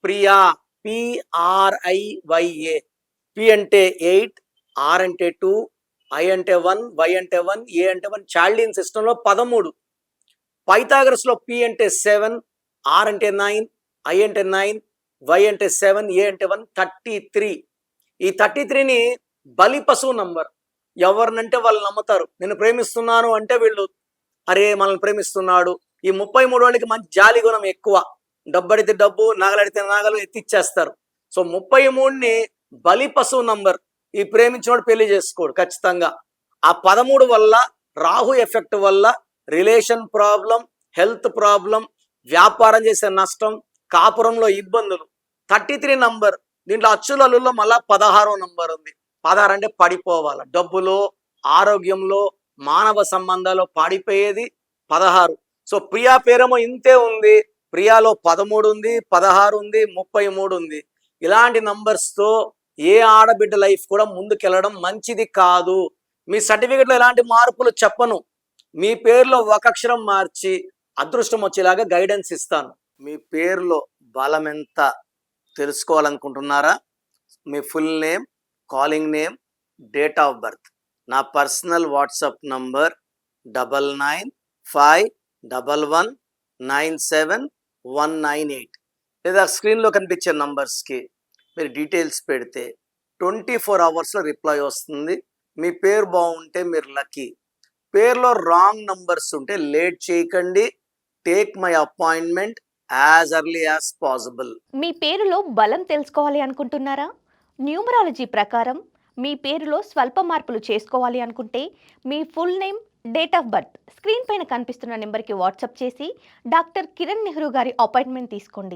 Priya, PRIYA. P అంటే 8, R అంటే 2, I అంటే 1, Y అంటే 1, A అంటే 1. చాల్డియన్ సిస్టంలో 13. పైథాగరస్లో P అంటే 7, R అంటే 9, I అంటే 9, Y అంటే 7, A అంటే 1. 33. ఈ 33ని బలి పశువు నంబర్. ఎవరినంటే వాళ్ళు నమ్ముతారు. నేను ప్రేమిస్తున్నాను అంటే వీళ్ళు అరే మనల్ని ప్రేమిస్తున్నాడు. ఈ 33 వాళ్ళకి మంచి జాలి గుణం ఎక్కువ. డబ్బడితే డబ్బు, నగలడితే నగలు ఎత్తిచ్చేస్తారు. సో 33ని బలి పశువు నంబర్. ఈ ప్రేమించినోడు పెళ్లి చేసుకోడు ఖచ్చితంగా. ఆ 13 వల్ల రాహు ఎఫెక్ట్ వల్ల రిలేషన్ ప్రాబ్లం, హెల్త్ ప్రాబ్లం, వ్యాపారం చేసే నష్టం, కాపురంలో ఇబ్బందులు. 33 నంబర్. దీంట్లో అచ్చులల్లో మళ్ళా 16వ నంబర్ ఉంది. 16 అంటే పడిపోవాలి. డబ్బులో, ఆరోగ్యంలో, మానవ సంబంధాల్లో పడిపోయేది 16. సో ప్రియా పేరేమో ఇంతే ఉంది. ప్రియాలో 13 ఉంది, 16 ఉంది, 33 ఉంది. ఇలాంటి నంబర్స్తో ఏ ఆడబిడ్డ లైఫ్ కూడా ముందుకెళ్ళడం మంచిది కాదు. మీ సర్టిఫికెట్లో ఎలాంటి మార్పులు చెప్పను. మీ పేరులో ఒక అక్షరం మార్చి అదృష్టం వచ్చేలాగా గైడెన్స్ ఇస్తాను. మీ పేరులో బలం ఎంత తెలుసుకోవాలనుకుంటున్నారా? మీ full name, calling name, date of birth. నా పర్సనల్ వాట్సాప్ నంబర్ 99511197 లేదా స్క్రీన్లో కనిపించే నంబర్స్కి మీరు డీటెయిల్స్ పెడితే 24 అవర్స్లో రిప్లై వస్తుంది. మీ పేరు బాగుంటే మీరు లక్కీ. పేరులో రాంగ్ నంబర్స్ ఉంటే లేట్ చేయకండి. Take my appointment as early as possible. మీ పేరులో బలం తెలుసుకోవాలి అనుకుంటున్నారా? న్యూమరాలజీ ప్రకారం మీ పేరులో స్వల్ప మార్పులు చేసుకోవాలి అనుకుంటే మీ full name, date of birth screen పైన కనిపిస్తున్న నెంబర్కి వాట్సాప్ చేసి డాక్టర్ కిరణ్ నెహ్రూ గారి అపాయింట్మెంట్ తీసుకోండి.